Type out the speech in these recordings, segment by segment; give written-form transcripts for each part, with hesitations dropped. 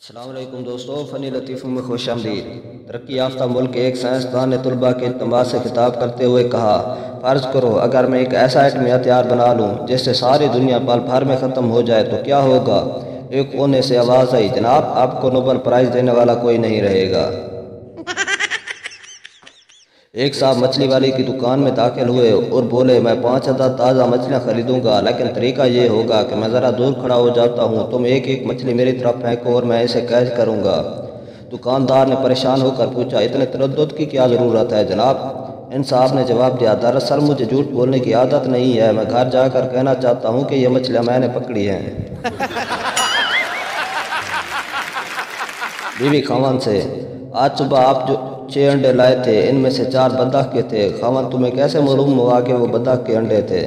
अस्सलाम वालेकुम दोस्तों, फ़नी लतीफ़ों में खुश आमदीद। तरक्की याफ्ता मुल्क के एक साइंसदान ने तलबा के इत्मीनान से खिताब करते हुए कहा, फ़र्ज़ करो अगर मैं एक ऐसा एटमी हथियार बना लूँ जिससे सारी दुनिया पल भर में ख़त्म हो जाए तो क्या होगा। एक कोने से आवाज़ आई, जनाब आपको नोबेल प्राइज़ देने वाला कोई नहीं रहेगा। एक साहब मछली वाले की दुकान में दाखिल हुए और बोले, मैं 5,000 ताज़ा मछलियाँ खरीदूंगा, लेकिन तरीका ये होगा कि मैं ज़रा दूर खड़ा हो जाता हूँ, तुम एक एक मछली मेरी तरफ फेंको और मैं इसे कैच करूँगा। दुकानदार ने परेशान होकर पूछा, इतने तरद्दुद की क्या ज़रूरत है जनाब। इन साहब ने जवाब दिया, दरअसल मुझे झूठ बोलने की आदत नहीं है, मैं घर जाकर कहना चाहता हूँ कि ये मछलियाँ मैंने पकड़ी हैं। बीवी खावन से, आज सुबह आप जो 6 अंडे लाए थे इनमें से 4 बतख के थे। खावन, तुम्हें कैसे मालूम हुआ कि वो बतख के अंडे थे।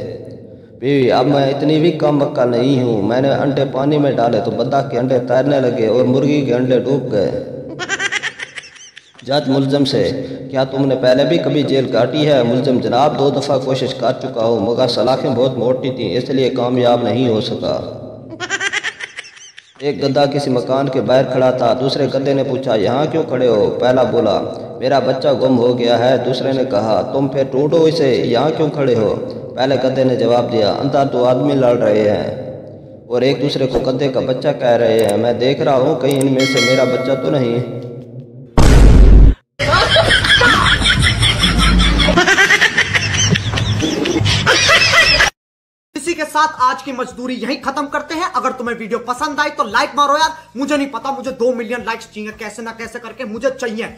बीवी, अब मैं इतनी भी कम अक्ल नहीं हूँ, मैंने अंडे पानी में डाले तो बतख के अंडे तैरने लगे और मुर्गी के अंडे डूब गए। जज मुलजम से, क्या तुमने पहले भी कभी जेल काटी है। मुलजम, जनाब 2 दफ़ा कोशिश कर चुका हूँ मगर सलाखें बहुत मोटी थी इसलिए कामयाब नहीं हो सका। एक गधा किसी मकान के बाहर खड़ा था। दूसरे गधे ने पूछा, यहाँ क्यों खड़े हो। पहला बोला, मेरा बच्चा गुम हो गया है। दूसरे ने कहा, तुम फिर ढूंढो इसे, यहाँ क्यों खड़े हो। पहले गधे ने जवाब दिया, अंदर 2 आदमी लड़ रहे हैं और एक दूसरे को गधे का बच्चा कह रहे हैं। मैं देख रहा हूँ कहीं इनमें से मेरा बच्चा तो नहीं। इसी के साथ आज की मजदूरी यहीं खत्म करते हैं। अगर तुम्हें वीडियो पसंद आई तो लाइक मारो यार, मुझे नहीं पता, मुझे 2 मिलियन लाइक्स चाहिए कैसे ना कैसे करके, मुझे चाहिए।